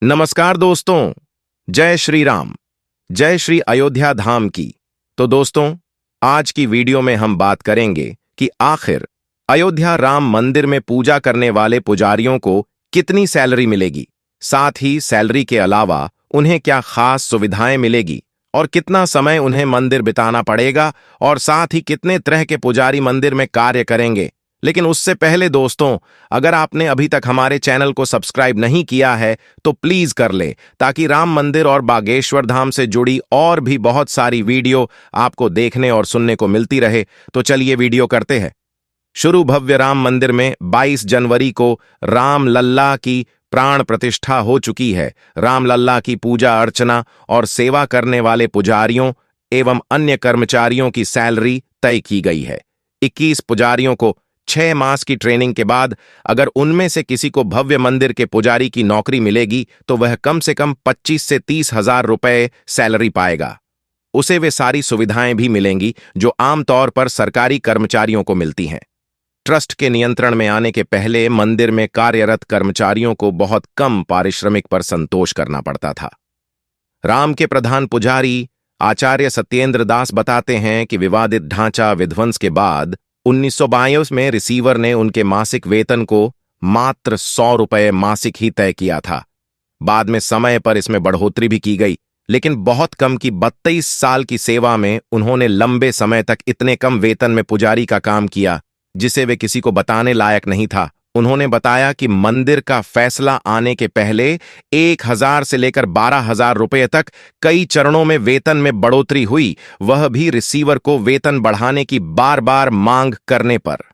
नमस्कार दोस्तों। जय श्री राम। जय श्री अयोध्या धाम की। तो दोस्तों, आज की वीडियो में हम बात करेंगे कि आखिर अयोध्या राम मंदिर में पूजा करने वाले पुजारियों को कितनी सैलरी मिलेगी, साथ ही सैलरी के अलावा उन्हें क्या खास सुविधाएं मिलेगी और कितना समय उन्हें मंदिर बिताना पड़ेगा और साथ ही कितने तरह के पुजारी मंदिर में कार्य करेंगे। लेकिन उससे पहले दोस्तों, अगर आपने अभी तक हमारे चैनल को सब्सक्राइब नहीं किया है तो प्लीज कर ले, ताकि राम मंदिर और बागेश्वर धाम से जुड़ी और भी बहुत सारी वीडियो आपको देखने और सुनने को मिलती रहे। तो चलिए वीडियो करते हैं शुरू। भव्य राम मंदिर में 22 जनवरी को राम लल्ला की प्राण प्रतिष्ठा हो चुकी है। राम लल्ला की पूजा अर्चना और सेवा करने वाले पुजारियों एवं अन्य कर्मचारियों की सैलरी तय की गई है। 21 पुजारियों को 6 मास की ट्रेनिंग के बाद अगर उनमें से किसी को भव्य मंदिर के पुजारी की नौकरी मिलेगी तो वह कम से कम 25 से 30 हजार रुपए सैलरी पाएगा। उसे वे सारी सुविधाएं भी मिलेंगी जो आमतौर पर सरकारी कर्मचारियों को मिलती हैं। ट्रस्ट के नियंत्रण में आने के पहले मंदिर में कार्यरत कर्मचारियों को बहुत कम पारिश्रमिक पर संतोष करना पड़ता था। राम के प्रधान पुजारी आचार्य सत्येंद्र दास बताते हैं कि विवादित ढांचा विध्वंस के बाद 1922 में रिसीवर ने उनके मासिक वेतन को मात्र 100 रुपये मासिक ही तय किया था। बाद में समय पर इसमें बढ़ोतरी भी की गई, लेकिन बहुत कम की 32 साल की सेवा में उन्होंने लंबे समय तक इतने कम वेतन में पुजारी का काम किया जिसे वे किसी को बताने लायक नहीं था। उन्होंने बताया कि मंदिर का फैसला आने के पहले 1000 से लेकर 12,000 रुपये तक कई चरणों में वेतन में बढ़ोतरी हुई, वह भी रिसीवर को वेतन बढ़ाने की बार बार मांग करने पर।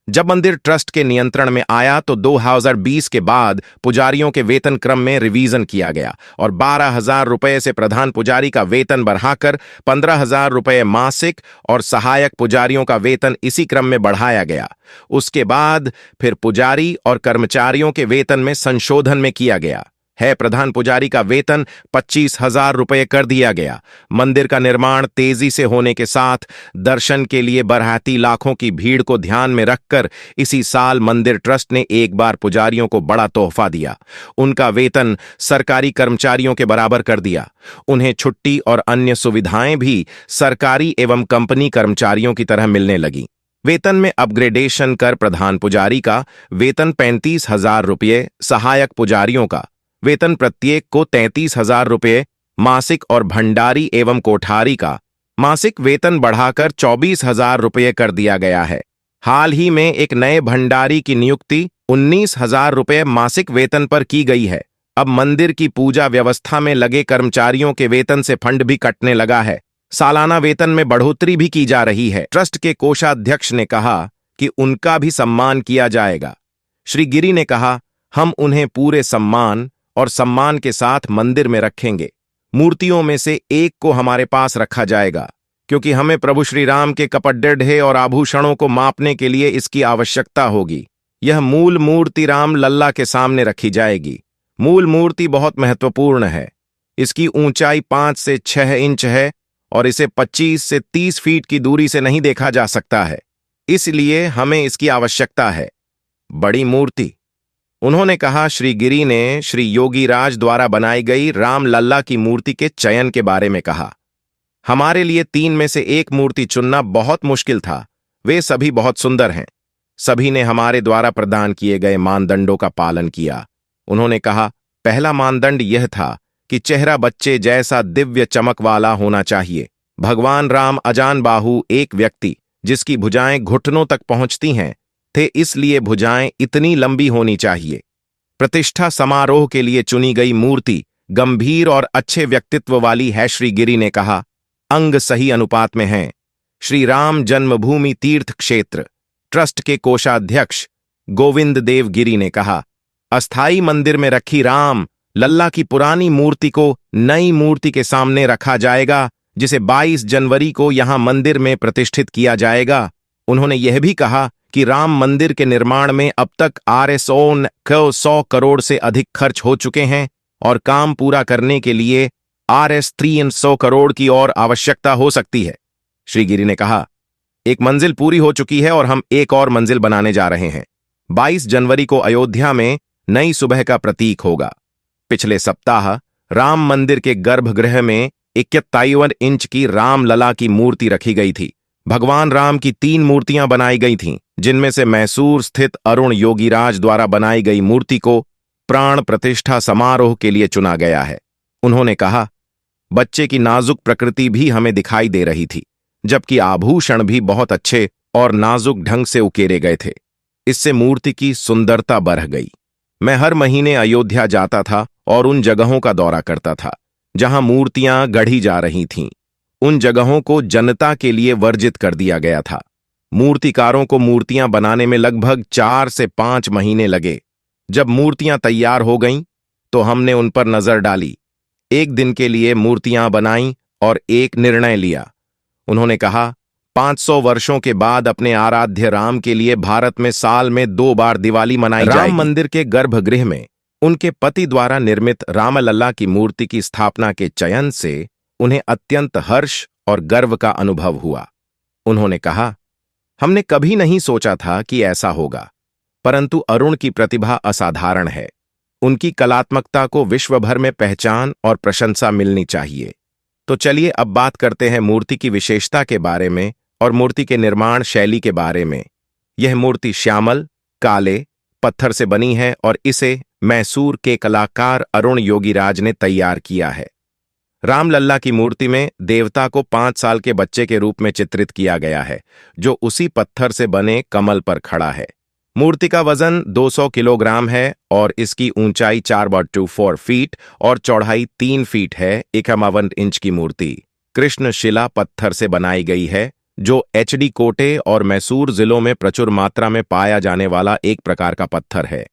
जब मंदिर ट्रस्ट के नियंत्रण में आया तो 2020 के बाद पुजारियों के वेतन क्रम में रिवीजन किया गया और 12,000 रुपये से प्रधान पुजारी का वेतन बढ़ाकर 15,000 रुपये मासिक और सहायक पुजारियों का वेतन इसी क्रम में बढ़ाया गया। उसके बाद फिर पुजारी और कर्मचारियों के वेतन में संशोधन में किया गया है। प्रधान पुजारी का वेतन 25,000 रुपये कर दिया गया। मंदिर का निर्माण तेजी से होने के साथ दर्शन के लिए बरहाती लाखों की भीड़ को ध्यान में रखकर इसी साल मंदिर ट्रस्ट ने एक बार पुजारियों को बड़ा तोहफा दिया। उनका वेतन सरकारी कर्मचारियों के बराबर कर दिया। उन्हें छुट्टी और अन्य सुविधाएं भी सरकारी एवं कंपनी कर्मचारियों की तरह मिलने लगी। वेतन में अपग्रेडेशन कर प्रधान पुजारी का वेतन 35,000 रुपये, सहायक पुजारियों का वेतन प्रत्येक को 33,000 रुपये मासिक और भंडारी एवं कोठारी का मासिक वेतन बढ़ाकर 24,000 रुपये कर दिया गया है। हाल ही में एक नए भंडारी की नियुक्ति 19,000 रुपये मासिक वेतन पर की गई है। अब मंदिर की पूजा व्यवस्था में लगे कर्मचारियों के वेतन से फंड भी कटने लगा है। सालाना वेतन में बढ़ोतरी भी की जा रही है। ट्रस्ट के कोषाध्यक्ष ने कहा कि उनका भी सम्मान किया जाएगा। श्री गिरी ने कहा, हम उन्हें पूरे सम्मान के साथ मंदिर में रखेंगे। मूर्तियों में से एक को हमारे पास रखा जाएगा क्योंकि हमें प्रभु श्री राम के कपड़े और आभूषणों को मापने के लिए इसकी आवश्यकता होगी। यह मूल मूर्ति राम लल्ला के सामने रखी जाएगी। मूल मूर्ति बहुत महत्वपूर्ण है। इसकी ऊंचाई 5 से 6 इंच है और इसे 25 से 30 फीट की दूरी से नहीं देखा जा सकता है, इसलिए हमें इसकी आवश्यकता है। बड़ी मूर्ति। उन्होंने कहा, श्री गिरी ने श्री योगी राज द्वारा बनाई गई राम लल्ला की मूर्ति के चयन के बारे में कहा। हमारे लिए 3 में से एक मूर्ति चुनना बहुत मुश्किल था। वे सभी बहुत सुंदर हैं। सभी ने हमारे द्वारा प्रदान किए गए मानदंडों का पालन किया। उन्होंने कहा, पहला मानदंड यह था कि चेहरा बच्चे जैसा दिव्य चमक वाला होना चाहिए। भगवान राम अजान बाहु एक व्यक्ति जिसकी भुजाएं घुटनों तक पहुंचती हैं थे, इसलिए भुजाएं इतनी लंबी होनी चाहिए। प्रतिष्ठा समारोह के लिए चुनी गई मूर्ति गंभीर और अच्छे व्यक्तित्व वाली है। श्री गिरी ने कहा, अंग सही अनुपात में हैं। श्री राम जन्मभूमि तीर्थ क्षेत्र ट्रस्ट के कोषाध्यक्ष गोविंद देव गिरी ने कहा, अस्थाई मंदिर में रखी राम लल्ला की पुरानी मूर्ति को नई मूर्ति के सामने रखा जाएगा, जिसे 22 जनवरी को यहां मंदिर में प्रतिष्ठित किया जाएगा। उन्होंने यह भी कहा कि राम मंदिर के निर्माण में अब तक RS 100 करोड़ से अधिक खर्च हो चुके हैं और काम पूरा करने के लिए RS 300 करोड़ की और आवश्यकता हो सकती है। श्री गिरी ने कहा, एक मंजिल पूरी हो चुकी है और हम एक और मंजिल बनाने जा रहे हैं। 22 जनवरी को अयोध्या में नई सुबह का प्रतीक होगा। पिछले सप्ताह राम मंदिर के गर्भगृह में 51 इंच की रामलला की मूर्ति रखी गई थी। भगवान राम की 3 मूर्तियां बनाई गई थीं, जिनमें से मैसूर स्थित अरुण योगीराज द्वारा बनाई गई मूर्ति को प्राण प्रतिष्ठा समारोह के लिए चुना गया है। उन्होंने कहा, बच्चे की नाजुक प्रकृति भी हमें दिखाई दे रही थी, जबकि आभूषण भी बहुत अच्छे और नाजुक ढंग से उकेरे गए थे। इससे मूर्ति की सुंदरता बढ़ गई। मैं हर महीने अयोध्या जाता था और उन जगहों का दौरा करता था जहां मूर्तियां गढ़ी जा रही थीं। उन जगहों को जनता के लिए वर्जित कर दिया गया था। मूर्तिकारों को मूर्तियां बनाने में लगभग 4 से 5 महीने लगे। जब मूर्तियां तैयार हो गईं, तो हमने उन पर नजर डाली, एक दिन के लिए मूर्तियां बनाईं और एक निर्णय लिया। उन्होंने कहा, 500 वर्षों के बाद अपने आराध्य राम के लिए भारत में साल में 2 बार दिवाली मनाई जाएगी। राम मंदिर के गर्भगृह में उनके पति द्वारा निर्मित रामलला की मूर्ति की स्थापना के चयन से उन्हें अत्यंत हर्ष और गर्व का अनुभव हुआ। उन्होंने कहा, हमने कभी नहीं सोचा था कि ऐसा होगा, परंतु अरुण की प्रतिभा असाधारण है। उनकी कलात्मकता को विश्व भर में पहचान और प्रशंसा मिलनी चाहिए। तो चलिए अब बात करते हैं मूर्ति की विशेषता के बारे में और मूर्ति के निर्माण शैली के बारे में। यह मूर्ति श्यामल काले पत्थर से बनी है और इसे मैसूर के कलाकार अरुण योगीराज ने तैयार किया है। रामलला की मूर्ति में देवता को 5 साल के बच्चे के रूप में चित्रित किया गया है, जो उसी पत्थर से बने कमल पर खड़ा है। मूर्ति का वजन 200 किलोग्राम है और इसकी ऊंचाई 4/4 फीट और चौड़ाई 3 फीट है। 51 इंच की मूर्ति कृष्ण शिला पत्थर से बनाई गई है, जो HD कोटे और मैसूर जिलों में प्रचुर मात्रा में पाया जाने वाला एक प्रकार का पत्थर है।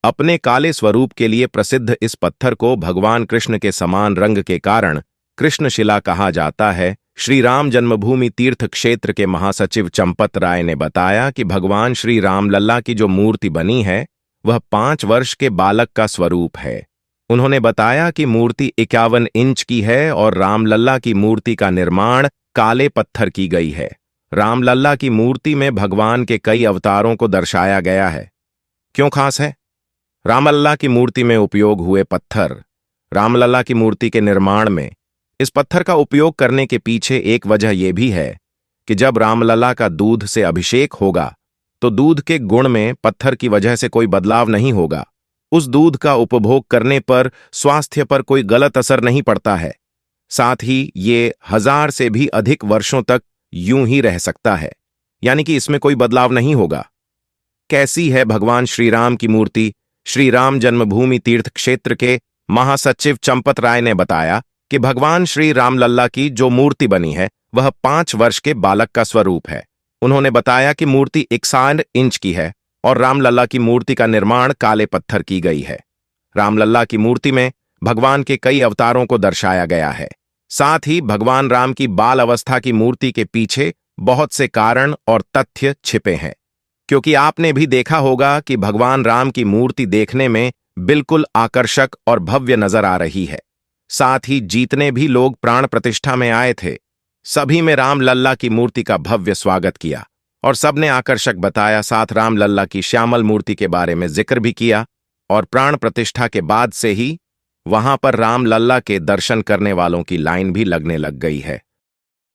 अपने काले स्वरूप के लिए प्रसिद्ध इस पत्थर को भगवान कृष्ण के समान रंग के कारण कृष्णशिला कहा जाता है। श्री राम जन्मभूमि तीर्थ क्षेत्र के महासचिव चंपत राय ने बताया कि भगवान श्री रामलला की जो मूर्ति बनी है, वह 5 वर्ष के बालक का स्वरूप है। उन्होंने बताया कि मूर्ति 51 इंच की है और रामलला की मूर्ति का निर्माण काले पत्थर की गई है। रामलला की मूर्ति में भगवान के कई अवतारों को दर्शाया गया है। क्यों खास है? रामलला की मूर्ति में उपयोग हुए पत्थर। रामलला की मूर्ति के निर्माण में इस पत्थर का उपयोग करने के पीछे एक वजह यह भी है कि जब रामलला का दूध से अभिषेक होगा, तो दूध के गुण में पत्थर की वजह से कोई बदलाव नहीं होगा। उस दूध का उपभोग करने पर स्वास्थ्य पर कोई गलत असर नहीं पड़ता है। साथ ही ये 1000 से भी अधिक वर्षों तक यूं ही रह सकता है, यानी कि इसमें कोई बदलाव नहीं होगा। कैसी है भगवान श्री राम की मूर्ति? श्री राम जन्मभूमि तीर्थ क्षेत्र के महासचिव चंपत राय ने बताया कि भगवान श्री रामलला की जो मूर्ति बनी है, वह 5 वर्ष के बालक का स्वरूप है। उन्होंने बताया कि मूर्ति 61 इंच की है और रामलला की मूर्ति का निर्माण काले पत्थर की गई है। रामलला की मूर्ति में भगवान के कई अवतारों को दर्शाया गया है। साथ ही भगवान राम की बाल अवस्था की मूर्ति के पीछे बहुत से कारण और तथ्य छिपे हैं, क्योंकि आपने भी देखा होगा कि भगवान राम की मूर्ति देखने में बिल्कुल आकर्षक और भव्य नजर आ रही है। साथ ही जितने भी लोग प्राण प्रतिष्ठा में आए थे, सभी में रामलला की मूर्ति का भव्य स्वागत किया और सबने आकर्षक बताया। साथ रामलला की श्यामल मूर्ति के बारे में जिक्र भी किया और प्राण प्रतिष्ठा के बाद से ही वहां पर रामलला के दर्शन करने वालों की लाइन भी लगने लग गई है।